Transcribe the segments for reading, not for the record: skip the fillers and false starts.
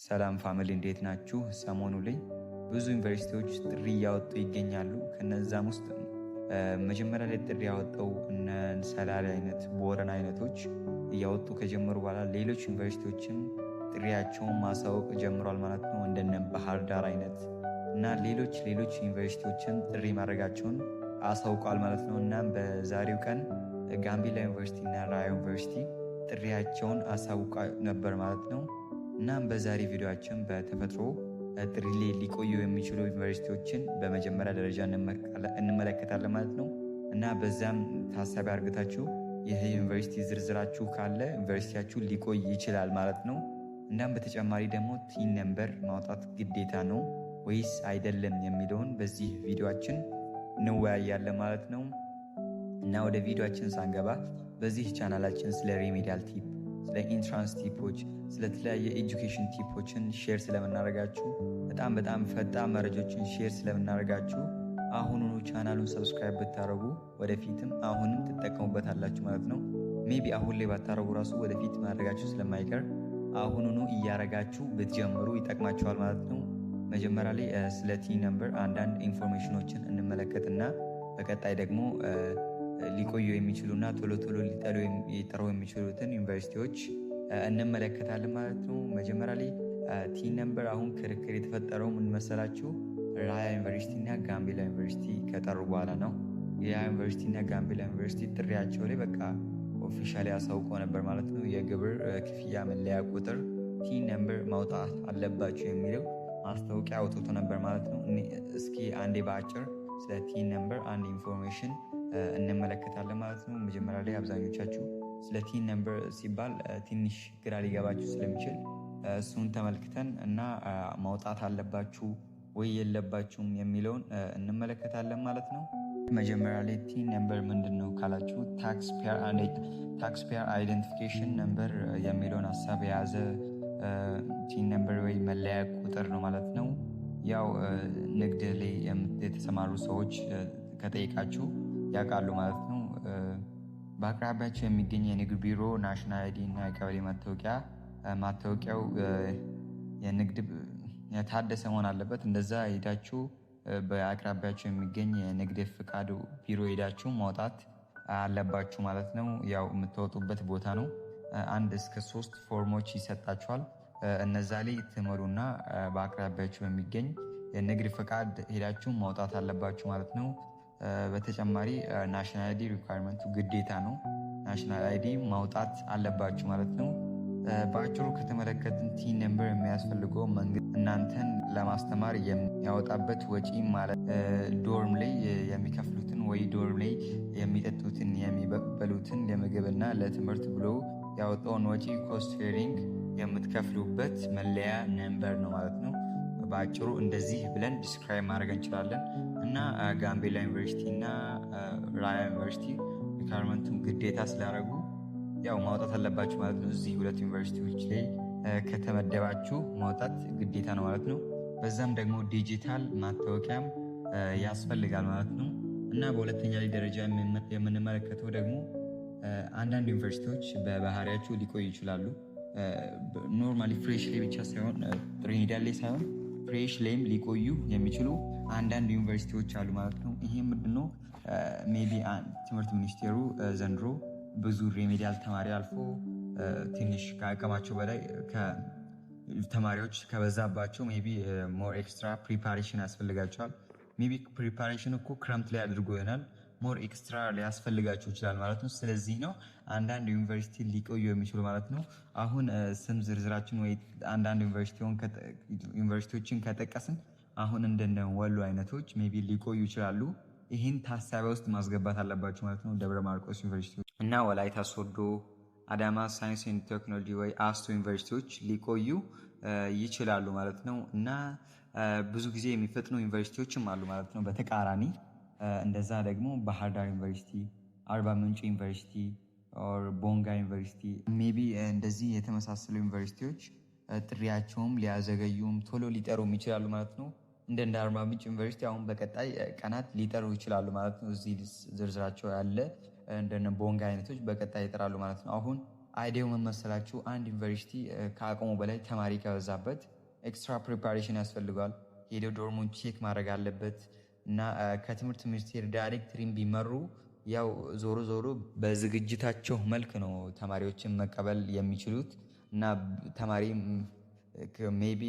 ሰላም ፋሚሊ እንዴት ናችሁ? ሰሞኑ ላይ ብዙ ዩኒቨርሲቲዎች ጥሪ እያወጡ ይገኛሉ። ከነዛም ውስጥ መጀመሪያ ላይ ጥሪ ያወጣው እነ ሰላሌ አይነት ቦረና አይነቶች እያወጡ ከጀመሩ በኋላ ሌሎች ዩኒቨርሲቲዎችም ጥሪያቸውን ማሳወቅ ጀምሯል ማለት ነው። እንደነ ባህር ዳር አይነት እና ሌሎች ዩኒቨርሲቲዎችም ጥሪ ማድረጋቸውን አሳውቋል ማለት ነው። እናም በዛሬው ቀን ጋምቤላ ዩኒቨርሲቲ እና ራያ ዩኒቨርሲቲ ጥሪያቸውን አሳውቃ ነበር ማለት ነው። እናም በዛሬ ቪዲዮአችን በተፈጥሮ ጥሪ ላይ ሊቆዩ የሚችሉ ዩኒቨርሲቲዎችን በመጀመሪያ ደረጃ እንመለከታለን ማለት ነው። እና በዛም ታሳቢ አድርጋችሁ ይህ ዩኒቨርሲቲ ዝርዝራችሁ ካለ ዩኒቨርሲቲያችሁ ሊቆይ ይችላል ማለት ነው። እናም በተጨማሪ ደግሞ ቲን ነምበር ማውጣት ግዴታ ነው ወይስ አይደለም የሚለውን በዚህ ቪዲዮአችን እንወያያለን ማለት ነው። እና ወደ ቪዲዮአችን ሳንገባ በዚህ ቻናላችን ስለ ሪሜዲያል ቲፕ፣ ስለ ኢንትራንስ ቲፖች፣ ስለተለያየ ኤጁኬሽን ቲፖችን ሼር ስለምናደርጋችሁ በጣም ፈጣን መረጃዎችን ሼር ስለምናደርጋችሁ አሁኑኑ ቻናሉን ሰብስክራይብ ብታደርጉ ወደፊትም አሁንም ትጠቀሙበታላችሁ ማለት ነው። ሜቢ አሁን ላይ ባታደርጉ ራሱ ወደፊት ማድረጋችሁ ስለማይቀር አሁኑኑ እያረጋችሁ ብትጀምሩ ይጠቅማችኋል ማለት ነው። መጀመሪያ ላይ ስለ ቲን ነምበር አንዳንድ ኢንፎርሜሽኖችን እንመለከትና በቀጣይ ደግሞ ሊቆዩ የሚችሉና ቶሎ ሊጠሩ የሚችሉትን ዩኒቨርሲቲዎች እንመለከታለን ማለት ነው። መጀመሪያ ላይ ቲን ነምበር አሁን ክርክር የተፈጠረው ምን መሰላችሁ? ራያ ዩኒቨርሲቲ እና ጋምቤላ ዩኒቨርሲቲ ከጠሩ በኋላ ነው። የራያ ዩኒቨርሲቲ እና ጋምቤላ ዩኒቨርሲቲ ጥሪያቸው ላይ በቃ ኦፊሻሊ አሳውቀው ነበር ማለት ነው። የግብር ክፍያ መለያ ቁጥር ቲን ነምበር ማውጣት አለባቸው የሚለው ማስታወቂያ አውጥቶ ነበር ማለት ነው። እስኪ አንዴ በአጭር ስለ ቲን ነምበር አንድ ኢንፎርሜሽን እንመለከታለን ማለት ነው። መጀመሪያ ላይ አብዛኞቻችሁ ስለ ቲን ነምበር ሲባል ትንሽ ግራ ሊገባችሁ ስለሚችል እሱን ተመልክተን እና ማውጣት አለባችሁ ወይ የለባችሁም የሚለውን እንመለከታለን ማለት ነው። መጀመሪያ ላይ ቲን ነምበር ምንድን ነው ካላችሁ ታክስፔየር አይደንቲፊኬሽን ነምበር የሚለውን ሀሳብ የያዘ ቲን ነምበር ወይ መለያ ቁጥር ነው ማለት ነው። ያው ንግድ ላይ የተሰማሩ ሰዎች ከጠይቃችሁ ያውቃሉ ማለት ነው። በአቅራቢያቸው የሚገኝ የንግድ ቢሮ ናሽናል አይዲ እና የቀበሌ ማታወቂያው የንግድ የታደሰ መሆን አለበት። እንደዛ ሄዳችሁ በአቅራቢያቸው የሚገኝ የንግድ ፍቃድ ቢሮ ሄዳችሁ ማውጣት አለባችሁ ማለት ነው። ያው የምታወጡበት ቦታ ነው። 1 እስከ 3 ፎርሞች ይሰጣችኋል። እነዛ ላይ ትሞሉና በአቅራቢያችሁ የሚገኝ የንግድ ፍቃድ ሄዳችሁ ማውጣት አለባችሁ ማለት ነው። በተጨማሪ ናሽናል አይዲ ሪኳርመንቱ ግዴታ ነው። ናሽናል አይዲ ማውጣት አለባችሁ ማለት ነው። በአጭሩ ከተመለከትን ቲን ነምበር የሚያስፈልገው መንግስት እናንተን ለማስተማር የሚያወጣበት ወጪ ማለት ዶርም ላይ የሚከፍሉትን ወይ ዶርም ላይ የሚጠጡትን የሚበሉትን ለምግብና ለትምህርት ብሎ ያወጣውን ወጪ ኮስት ሼሪንግ የምትከፍሉበት መለያ ነምበር ነው ማለት ነው። በአጭሩ እንደዚህ ብለን ዲስክራይብ ማድረግ እንችላለን። እና ጋምቤላ ዩኒቨርሲቲ እና ራያ ዩኒቨርሲቲ ሪኳርመንቱን ግዴታ ስላደረጉ ያው ማውጣት አለባችሁ ማለት ነው። እዚህ ሁለት ዩኒቨርሲቲዎች ላይ ከተመደባችሁ ማውጣት ግዴታ ነው ማለት ነው። በዛም ደግሞ ዲጂታል ማታወቂያም ያስፈልጋል ማለት ነው። እና በሁለተኛ ላይ ደረጃ የምንመለከተው ደግሞ አንዳንድ ዩኒቨርሲቲዎች በባህሪያቸው ሊቆዩ ይችላሉ። ኖርማሊ ፍሬሽ ላይ ብቻ ሳይሆን ትሪኒዳድ ላይ ሳይሆን ፍሬሽ ላይም ሊቆዩ የሚችሉ አንዳንድ ዩኒቨርሲቲዎች አሉ ማለት ነው። ይሄ ምንድነው? ሜቢ ትምህርት ሚኒስቴሩ ዘንድሮ ብዙ ሪሜዲያል ተማሪ አልፎ ትንሽ ከአቅማቸው በላይ ተማሪዎች ከበዛባቸው ሜቢ ሞር ኤክስትራ ፕሪፓሬሽን ያስፈልጋቸዋል። ሜቢ ፕሪፓሬሽን እኮ ክረምት ላይ አድርጎ ይሆናል ሞር ኤክስትራ ሊያስፈልጋቸው ይችላል ማለት ነው። ስለዚህ ነው አንዳንድ ዩኒቨርሲቲ ሊቆዩ የሚችሉ ማለት ነው። አሁን ስም ዝርዝራችን ወይ አንዳንድ ዩኒቨርሲቲዎችን ከጠቀስን አሁን እንደነ ወሎ አይነቶች ሜቢ ሊቆዩ ይችላሉ። ይህን ታሳቢ ውስጥ ማስገባት አለባቸው ማለት ነው። ደብረ ማርቆስ ዩኒቨርሲቲ እና ወላይታ ሶዶ፣ አዳማ ሳይንስ ኤንድ ቴክኖሎጂ ወይ አስቶ ዩኒቨርሲቲዎች ሊቆዩ ይችላሉ ማለት ነው። እና ብዙ ጊዜ የሚፈጥኑ ዩኒቨርሲቲዎችም አሉ ማለት ነው። በተቃራኒ እንደዛ ደግሞ ባህር ዳር ዩኒቨርሲቲ፣ አርባ ምንጭ ዩኒቨርሲቲ ኦር ቦንጋ ዩኒቨርሲቲ ሜቢ እንደዚህ የተመሳሰሉ ዩኒቨርሲቲዎች ጥሪያቸውም ሊያዘገዩም ቶሎ ሊጠሩም ይችላሉ ማለት ነው። እንደ አርባ ምንጭ ዩኒቨርሲቲ አሁን በቀጣይ ቀናት ሊጠሩ ይችላሉ ማለት ነው። እዚህ ዝርዝራቸው ያለ እንደነ ቦንጋ አይነቶች በቀጣይ ይጠራሉ ማለት ነው። አሁን አይዲያው መመሰላችሁ አንድ ዩኒቨርሲቲ ከአቅሙ በላይ ተማሪ ከበዛበት ኤክስትራ ፕሪፓሬሽን ያስፈልገዋል። ሄደው ዶርሙን ቼክ ማድረግ አለበት እና ከትምህርት ሚኒስቴር ዳይሬክተሪን ቢመሩ ያው ዞሮ ዞሮ በዝግጅታቸው መልክ ነው ተማሪዎችን መቀበል የሚችሉት እና ተማሪ ሜይ ቢ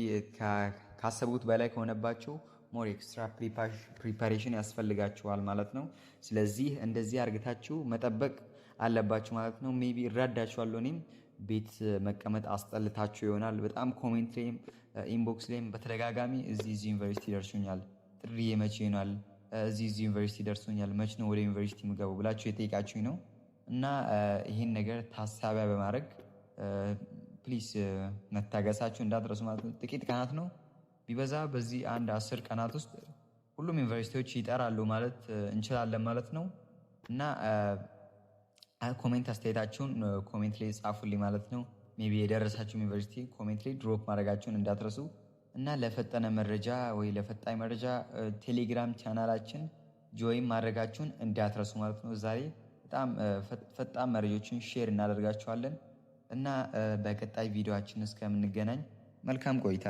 ካሰቡት በላይ ከሆነባቸው ሞር ኤክስትራ ፕሪፓሬሽን ያስፈልጋችኋል ማለት ነው። ስለዚህ እንደዚህ አርግታችሁ መጠበቅ አለባችሁ ማለት ነው። ሜይ ቢ እረዳችኋለሁ። እኔም ቤት መቀመጥ አስጠልታችሁ ይሆናል። በጣም ኮሜንት ላይም ኢንቦክስ ላይም በተደጋጋሚ እዚህ ዩኒቨርሲቲ ደርሶኛል፣ ጥሪ መቼ ይሆናል፣ እዚህ ዩኒቨርሲቲ ደርሶኛል፣ መች ነው ወደ ዩኒቨርሲቲ የምገቡ ብላችሁ የጠየቃችሁኝ ነው እና ይህን ነገር ታሳቢያ በማድረግ ፕሊስ መታገሳችሁ እንዳትረሱ ማለት ነው። ጥቂት ቀናት ነው ቢበዛ፣ በዚህ አንድ 10 ቀናት ውስጥ ሁሉም ዩኒቨርሲቲዎች ይጠራሉ ማለት እንችላለን ማለት ነው እና ኮሜንት አስተያየታችሁን ኮሜንት ላይ ጻፉልኝ ማለት ነው። ሜይ ቢ የደረሳችሁ ዩኒቨርሲቲ ኮሜንት ላይ ድሮፕ ማድረጋችሁን እንዳትረሱ እና ለፈጠነ መረጃ ወይ ለፈጣኝ መረጃ ቴሌግራም ቻናላችን ጆይን ማድረጋችሁን እንዳትረሱ ማለት ነው። ዛሬ በጣም ፈጣን መረጃዎችን ሼር እናደርጋችኋለን እና በቀጣይ ቪዲዮአችን እስከምንገናኝ መልካም ቆይታ